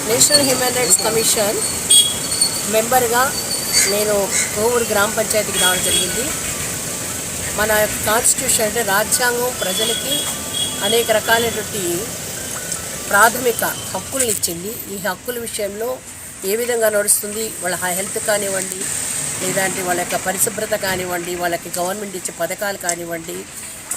National human rights commission మెంబర్గా నేను కోవూరు గ్రామ పంచాయతీకి రావడం జరిగింది. మన కాన్స్టిట్యూషన్ అంటే రాజ్యాంగం ప్రజలకి అనేక రకాలైనటువంటి ప్రాథమిక హక్కులు ఇచ్చింది. ఈ హక్కుల విషయంలో ఏ విధంగా నడుస్తుంది, వాళ్ళ హెల్త్ కానివ్వండి, లేదంటే వాళ్ళ యొక్క పరిశుభ్రత కానివ్వండి, వాళ్ళకి గవర్నమెంట్ ఇచ్చే పథకాలు కానివ్వండి,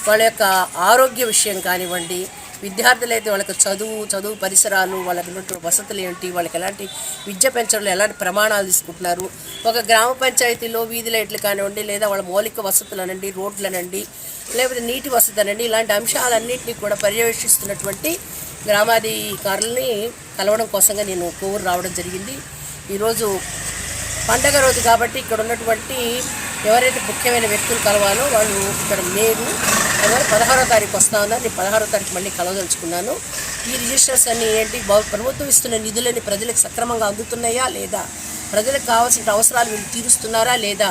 వాళ్ళ యొక్క ఆరోగ్య విషయం కానివ్వండి, విద్యార్థులైతే వాళ్ళకి చదువు పరిసరాలు, వాళ్ళకి ఉన్నటువంటి వసతులు ఏంటి, వాళ్ళకి ఎలాంటి విద్య పెంచడంలో ఎలాంటి ప్రమాణాలు తీసుకుంటున్నారు, ఒక గ్రామ పంచాయతీలో వీధి లైట్లు కానివ్వండి, లేదా వాళ్ళ మౌలిక వసతులు అనండి, రోడ్లనండి, లేకపోతే నీటి వసతి అనండి, ఇలాంటి అంశాలన్నింటినీ కూడా పర్యవేక్షిస్తున్నటువంటి గ్రామాధికారులని కలవడం కోసంగా నేను కోవూరు రావడం జరిగింది. ఈరోజు పండగ రోజు కాబట్టి ఇక్కడ ఉన్నటువంటి ఎవరైతే ముఖ్యమైన వ్యక్తులు కలవాలో వాళ్ళు ఇక్కడ లేరు. అందువల్ల 16వ తారీఖు వస్తా ఉన్నారు. నేను 16వ తారీఖు మళ్ళీ కలవదలుచుకున్నాను. ఈ రిజిస్టర్స్ అన్నీ ఏంటి, ప్రభుత్వం ఇస్తున్న నిధులని ప్రజలకు సక్రమంగా అందుతున్నాయా లేదా, ప్రజలకు కావాల్సిన అవసరాలు వీళ్ళు తీరుస్తున్నారా లేదా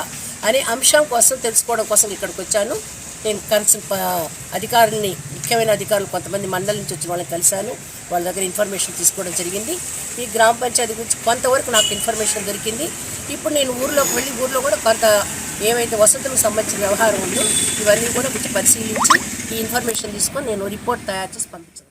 అనే అంశం కోసం తెలుసుకోవడం కోసం ఇక్కడికి వచ్చాను. నేను కన్సర్న్ అధికారుల్ని, ముఖ్యమైన అధికారులు కొంతమంది మండలం నుంచి వచ్చిన వాళ్ళని కలిశాను. వాళ్ళ దగ్గర ఇన్ఫర్మేషన్ తీసుకోవడం జరిగింది. ఈ గ్రామ పంచాయతీ గురించి కొంతవరకు నాకు ఇన్ఫర్మేషన్ దొరికింది. ఇప్పుడు నేను ఊర్లోకి వెళ్ళి ఊర్లో కూడా కొంత ఏవైతే వసతులకు సంబంధించిన వ్యవహారం ఉందో ఇవన్నీ కూడా కొంచెం పరిశీలించి ఈ ఇన్ఫర్మేషన్ తీసుకొని నేను రిపోర్ట్ తయారు చేసి పంపించాను.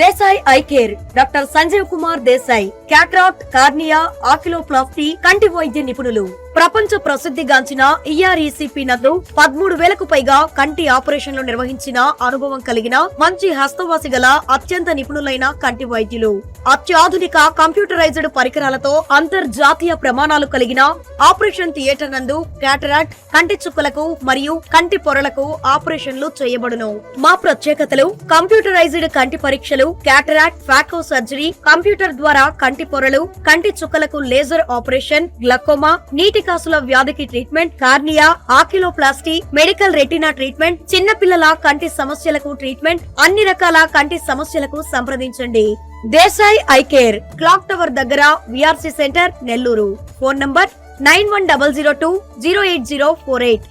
Desai eye care doctor Sanjeev Kumar Desai cataract, cornea, oculoplasty కంటి వైద్య నిపుణులు. ప్రపంచ ప్రసిద్ధిగాంచిన ఈఆర్ఈసిపి నందు 13,000కు పైగా కంటి ఆపరేషన్లు నిర్వహించిన అనుభవం కలిగిన మంచి హస్తవాసి గల అత్యంత నిపుణులైన కంటి వైద్యులు. అత్యాధునిక కంప్యూటరైజ్డ్ పరికరాలతో అంతర్జాతీయ ప్రమాణాలు కలిగిన ఆపరేషన్ థియేటర్ నందు క్యాటరాక్ట్, కంటి చుక్కలకు మరియు కంటి పొరలకు ఆపరేషన్లు చేయబడును. మా ప్రత్యేకతలు: కంప్యూటరైజ్డ్ కంటి పరీక్షలు, క్యాటరాక్ట్, ఫాకో సర్జరీ, కంప్యూటర్ ద్వారా కంటి పొరలు, కంటి చుక్కలకు లేజర్ ఆపరేషన్, గ్లకోమా, నీటి కాసుల వ్యాధికి treatment, cornea, oculoplasty, medical retina treatment, చిన్నపిల్లల కంటి సమస్యలకు ట్రీట్మెంట్, అన్ని రకాల కంటి సమస్యలకు సంప్రదించండి. Desai eye care, clock tower దగ్గర, VRC centre, Nellore. Phone number 9100208048.